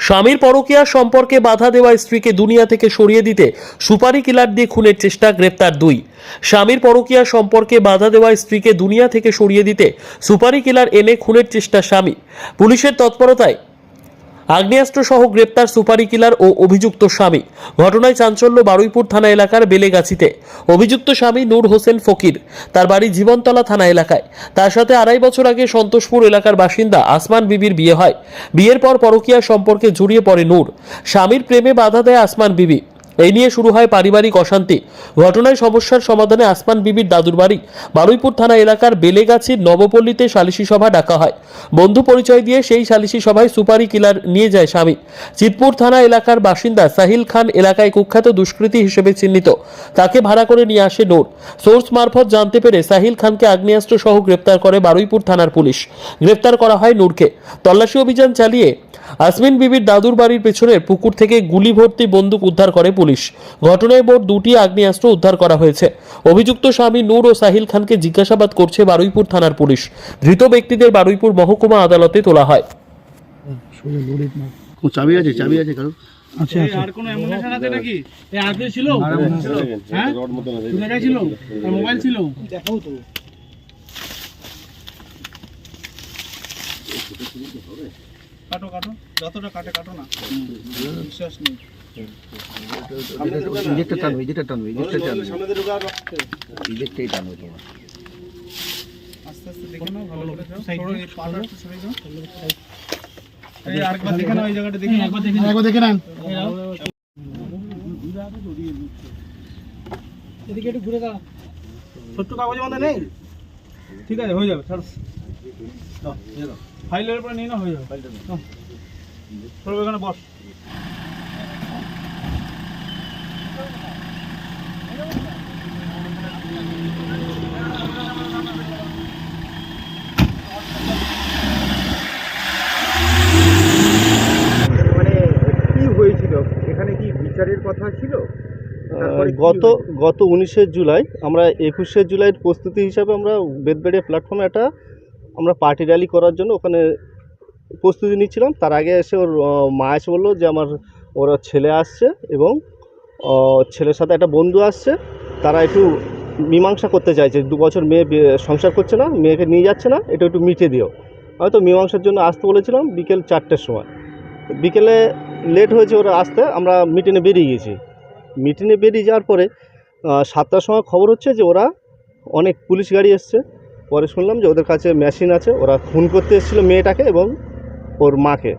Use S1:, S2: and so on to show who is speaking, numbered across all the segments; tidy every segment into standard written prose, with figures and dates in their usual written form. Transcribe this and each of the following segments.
S1: স্বামীর পরকীয়া সম্পর্কে বাধা দেওয়া স্ত্রীকে দুনিয়া থেকে সরিয়ে দিতে সুপারি কিলার দিয়ে খুনের চেষ্টা, গ্রেপ্তার 2। স্বামীর পরকীয়া সম্পর্কে বাধা দেওয়া স্ত্রীকে দুনিয়া থেকে সরিয়ে দিতে সুপারি কিলার এনে খুনের চেষ্টা স্বামী। পুলিশের তৎপরতায় আগ্নেয়াস্ত্র সহ গ্রেপ্তার সুপারি কিলার ও অভিযুক্ত স্বামী। ঘটনায় চাঞ্চল্য বারুইপুর থানা এলাকার বেলেগাছিতে। অভিযুক্ত স্বামী নূর হোসেন ফকির, তার বাড়ি জীবনতলা থানা এলাকায়। তার সাথে 2.5 বছর আগে সন্তোষপুর এলাকার বাসিন্দা আসমান বিবির বিয়ে হয়। বিয়ের পর পরকীয়া সম্পর্কে জড়িয়ে পড়ে নূর। স্বামীর প্রেমে বাধা দেয় আসমান বিবি। এই নিয়ে শুরু হয় পারিবারিক অশান্তি। ঘটনায় সমস্যার সমাধানে আসমান বিবির দাদুর বাড়ি বারুইপুর থানা এলাকার বেলেগাছির নবপল্লীতে সালিশি সভা ডাকা হয়। বন্ধু পরিচয় দিয়ে সেই সালিশি সভায় সুপারি কিলার নিয়ে যায় স্বামী। চিতপুর থানা এলাকার বাসিন্দা সাহিল খান এলাকায় কুখ্যাত দুষ্কৃতী হিসেবে চিহ্নিত। তাকে ভাড়া করে নিয়ে আসে নূর। সোর্স মারফত জানতে পেরে সাহিল খানকে আগ্নেয়াস্ত্র সহ গ্রেপ্তার করে বারুইপুর থানার পুলিশ। গ্রেপ্তার করা হয় নূরকে। তল্লাশি অভিযান চালিয়ে আসমিন বিবির দাদুর বাড়ির পেছনের পুকুর থেকে গুলি ভর্তি বন্দুক উদ্ধার করে পুলিশ। ঘটনায় মোট 2টি আগ্নেয়াস্ত্র উদ্ধার করা হয়েছে। অভিযুক্ত স্বামী নূর ও সাহিল খানকে জিজ্ঞাসাবাদ করছে বারুইপুর থানার পুলিশ। ধৃত ব্যক্তিদের বারুইপুর মহকুমা আদালতে তোলা হয়।
S2: চাবি আছে কারো?
S3: আচ্ছা আর কোনো অ্যামুনেশন আছে নাকি? এই আগে ছিল? হ্যাঁ রড মত আছে। জায়গা ছিল? আর মোবাইল ছিল? দেখাও তো। কাটো যতটা কাটো না। বিশ্বাস নেই।
S2: ইজেক্টর টানবে সামনে ঢোকা ইজেক্টরই টানবে তোমার।
S3: আস্তে দেখে নাও ভালো করে যাও। সাইডে পাটা সরে যাও। এই আরেকবার দেখে নাও, এই জায়গাটা দেখে একবার দেখে নেন। এদিকে একটু ঘুরে দাঁড়া। ছোট্ট কাগজের মধ্যে নেই? ঠিক আছে, হয়ে যাবে, ছাড়ো। ফাইলের উপরে নিয়ে না, হয়ে যাবে। ফাইলটা নাও। চলো এখানে বস।
S2: বিচারের কথা ছিল। গত 19শে জুলাই আমরা 21শে জুলাইয়ের প্রস্তুতি হিসাবে আমরা বেদবেড়িয়া প্ল্যাটফর্মে আমরা পার্টি র্যালি করার জন্য ওখানে প্রস্তুতি নিচ্ছিলাম। তার আগে এসে ওর মা এসে বললো যে ওর ছেলে আসছে এবং ছেলের সাথে একটা বন্ধু আসছে, তারা একটু মীমাংসা করতে চাইছে। 2 বছর মেয়ে সংসার করছে না, মেয়েকে নিয়ে যাচ্ছে না, এটা একটু মিটিয়ে দিও। হয়তো মীমাংসার জন্য আসতে বলেছিলাম বিকেল 4টের সময়। বিকেলে লেট হয়েছে ওরা আসতে, আমরা মিটিংয়ে বেরিয়ে গেছি। মিটিংয়ে বেরিয়ে যাওয়ার পরে 7টার সময় খবর হচ্ছে যে ওরা অনেক পুলিশ গাড়ি এসছে। পরে শুনলাম যে ওদের কাছে মেশিন আছে, ওরা খুন করতে এসেছিলো মেয়েটাকে এবং ওর মাকে,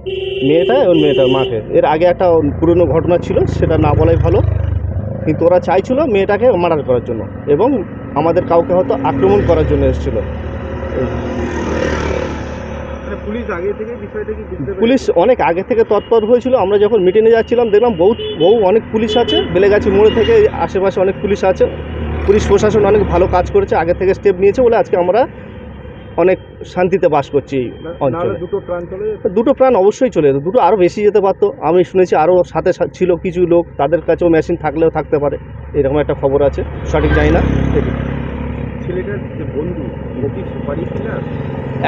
S2: মেয়েটার মাকে। এর আগে একটা পুরনো ঘটনা ছিল, সেটা না বলাই ভালো, কিন্তু ওরা চাইছিল মেয়েটাকে মার্ডার করার জন্য এবং আমাদের কাউকে হয়তো আক্রমণ করার জন্য এসেছিলো। পুলিশ অনেক আগে থেকে তৎপর হয়েছিল। আমরা যখন মিটিংয়ে যাচ্ছিলাম দেখলাম অনেক পুলিশ আছে, বেলেগাছি মোড়ে থেকে আশেপাশে অনেক পুলিশ আছে। পুলিশ প্রশাসন অনেক ভালো কাজ করেছে, আগে থেকে স্টেপ নিয়েছে বলে আজকে আমরা অনেক শান্তিতে বাস করছি এই অঞ্চলে। দুটো প্রাণ অবশ্যই চলে যেত, দুটো আরও বেশি যেতে পারতো। আমি শুনেছি আরও সাথে ছিল কিছু লোক, তাদের কাছেও মেশিন থাকলেও থাকতে পারে, এরকম একটা খবর আছে, সঠিক জানি না। ছেলেটার যে বন্ধু সুপারি কিলার,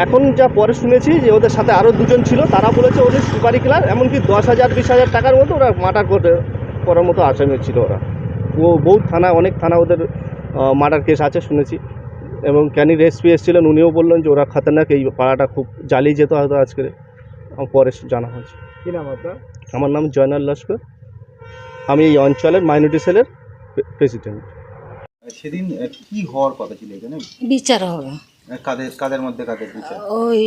S2: এখন যা পরে শুনেছি যে ওদের সাথে আরও 2জন ছিল, তারা বলেছে ওদের সুপারি কিলার, এমনকি 10,000-20,000 টাকার মতো ওরা মার্ডার করার মতো আসামি ছিল ওরা। অনেক থানা ওদের মার্ডার কেস আছে শুনেছি। এবং ক্যানির এসপি এসেছিলেন, উনিও বললেন যে ওরা খতরনাক, এই পাড়াটা খুব জ্বালিয়ে যেত হয়তো আজকে। পরে জানা হয়েছে। কী নাম আপনার? আমার নাম জয়নাল লস্কর, আমি এই অঞ্চলের মাইনরিটি সেলের প্রেসিডেন্ট।
S4: সেদিন কি হওয়ার কথা ছিল এখানে?
S5: বিচার হবে।
S4: কাদের মধ্যে বিচার?
S5: ওই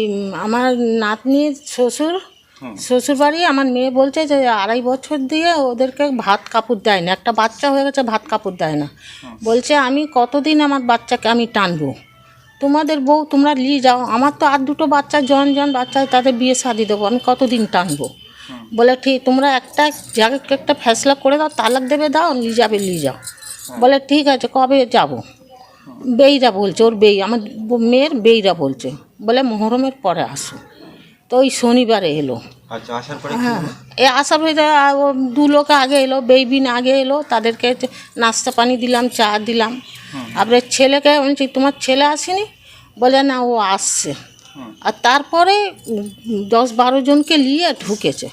S5: আমার নাতনির শ্বশুর বাড়ি। আমার মেয়ে বলছে যে 2.5 বছর দিয়ে ওদেরকে ভাত কাপড় দেয় না, একটা বাচ্চা হয়ে গেছে, ভাত কাপড় দেয় না। বলছে আমি কতদিন আমার বাচ্চাকে আমি টানবো, তোমাদের বউ তোমরা নিয়ে যাও, আমার তো আর 2টো বাচ্চা জন বাচ্চা, তাদের বিয়ে শাদি দেবো, আমি কতদিন টানবো। বলে ঠিক, তোমরা একটা ফ্যাসলা করে দাও, তালাক দেবে, দাও, নিয়ে যাও। বলে ঠিক আছে, কবে যাব? বেইরা বলছে, ওর আমার মেয়ের বেইরা বলছে, বলে মহরমের পরে আসো। তো ওই শনিবারে এলো।
S4: আচ্ছা, আসার পরে
S5: হ্যাঁ, আসার পরে 2 লোক আগে এলো, বেবিন আগে এলো, তাদেরকে নাস্তা পানি দিলাম, চা দিলাম। তারপরে ছেলেকে বলছি তোমার ছেলে আসেনি? বলে না, ও আসছে। আর তারপরে 10-12 জনকে নিয়ে ঢুকেছে।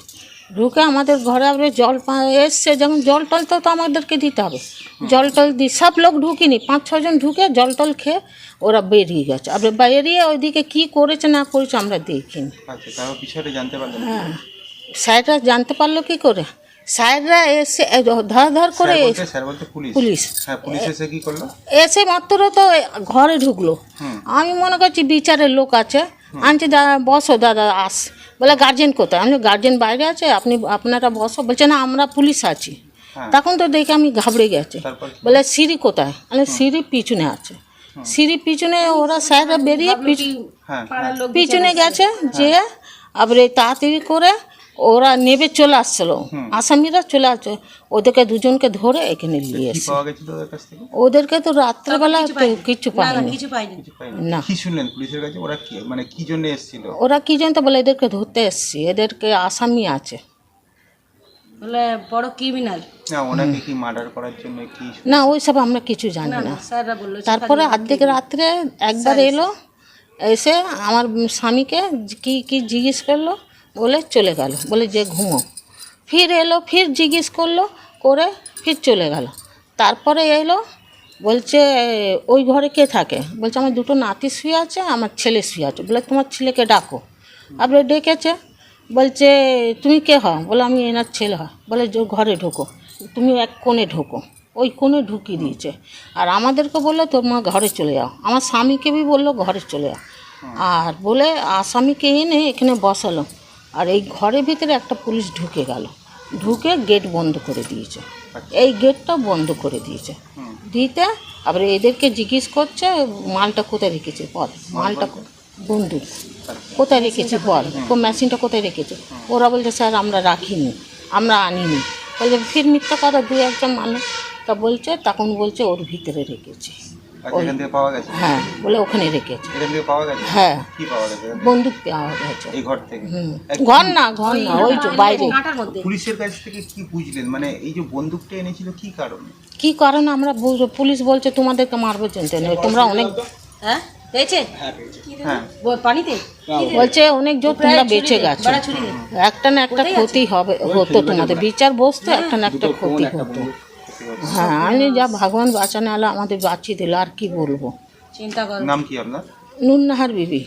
S5: ঢুকে আমাদের ঘরে আবার জল এসছে, যেমন জল টল তো আমাদেরকে দিতে হবে, জল টল দিই, সব লোক ঢুকিনি, 5-6 জন ঢুকে জল টল খেয়ে ওরা বেরিয়ে গেছে। আবার বেরিয়ে ওইদিকে কী করেছে না করেছে আমরা দেখিনি।
S4: আচ্ছা, তারপর বিষয়টা জানতে পারলেন?
S5: হ্যাঁ, স্যাররা জানতে পারলো কী করে? স্যাররা এসে ধর করে
S4: স্যার বলতে পুলিশ?
S5: পুলিশ
S4: হ্যাঁ, পুলিশ এসে কি করলো?
S5: এসে মাত্র তো ঘরে ঢুকলো। আমি মনে করছি বিচারের লোক আছে, আনছি দাদা বসো, দাদা আস, বলে গার্জেন কোথায়? আমি গার্জেন বাইরে আছে, আপনারা বসো। বলছে না আমরা পুলিশ আছি। তখন তো দেখে আমি ঘাবড়ে গেছি।
S4: তারপর
S5: বলে সিঁড়ি কোথায়? মানে সিঁড়ি পিছনে আছে। সিঁড়ি পিছনে ওরা স্যাররা বেরিয়ে
S4: হ্যাঁ,
S5: পিছনে গেছে, যে আবার তাড়াতাড়ি করে ওরা নেবে চলে আসছিলো, আসামিরা চলে আসছে, ওদেরকে দুজনকে ধরে এখানে নিয়ে
S4: কি
S5: এসে।
S4: পাওয়া গেছিল ওদের কাছ থেকে?
S5: ওদেরকে তো রাত্রেবেলা কিছু পায়নি।
S4: কিছু পাইনি।
S5: না।
S4: কি শুনলেন পুলিশের কাছে? ওরা কি মানে কি জন্য এসেছিল?
S5: ওরা কি জানতো? বলে এদেরকে ধরতে এসছি, এদেরকে আসামি আছে।
S6: বলে বড় ক্রিমিনাল।
S4: না, ওনাকে কি মার্ডার করার জন্য কি?
S5: না, ওইসব আমরা কিছু জানি না।
S6: স্যাররা বললো
S5: তারপরে অর্ধেক রাত্রে একবার এলো, এসে আমার স্বামীকে কি কি জিজ্ঞেস করলো, বলে চলে গেল, বলে যে ঘুমো। ফির এলো, ফির জিজ্ঞেস করলো, করে ফির চলে গেল। তারপরে এলো, বলছে ওই ঘরে কে থাকে? বলছে আমার দুটো নাতি শুয়ে আছে, আমার ছেলে শুয়ে আছে। বলে তোমার ছেলেকে ডাকো। আপনি ডেকেছে, বলছে তুমি কে হও? বলে আমি এনার ছেলে হয়। বলে যে ঘরে ঢোকো, তুমি এক কোণে ঢোকো। ওই কোণে ঢুকিয়ে দিয়েছে। আর আমাদেরকে বললো তোমার ঘরে চলে যাও। আমার স্বামীকে বি বললো ঘরে চলে যাও। আর বলে আসামিকে এনে এখানে বসালো। আর এই ঘরের ভিতরে একটা পুলিশ ঢুকে গেল, ঢুকে গেট বন্ধ করে দিয়েছে। এই গেটটা বন্ধ করে দিয়েছে। দিতে আবার এদেরকে জিজ্ঞেস করছে মালটা কোথায় রেখেছে, বল মালটা বন্দুক কোথায় রেখেছে, বল মেশিনটা কোথায় রেখেছে। ওরা বলছে স্যার আমরা রাখিনি, আমরা আনিনি। বলছে ফির মিথ্যা কথা, 2-1 মানুষ তা বলছে, তখন বলছে ওর ভিতরে রেখেছি।
S4: এখান থেকে পাওয়া গেছে?
S5: হ্যাঁ, বলে ওখানে রেখেছে।
S4: এখান থেকে পাওয়া গেছে?
S5: হ্যাঁ,
S4: কি পাওয়া গেছে?
S5: বন্দুক পাওয়া গেছে।
S4: এই ঘর থেকে?
S5: ঘর না, ওই যে বাইরে।
S4: পুলিশের কাছ থেকে কি বুঝলেন? মানে এই যে বন্দুকটা এনেছিল কি কারণে?
S5: কি কারণ আমরা পুলিশ বলছে তোমাদেরকে মারবে জানতে নেই, তোমরা অনেক
S6: হ্যাঁ পেয়েছে
S4: হ্যাঁ,
S6: পানিতে
S5: বলছে অনেক জোর তোমরা বেঁচে গেছো, একটা না একটা ক্ষতি হবে, হতো তোমাদের, বিচার বসতো, একটা না একটা ক্ষতি হতো। হ্যাঁ, আমি যা ভগবান বাঁচানো হলো, আমাদের বাঁচিয়ে দিল, আর কি বলবো।
S6: চিন্তা করো।
S4: নাম কি আপনার?
S5: নুন্নাহার বিবি।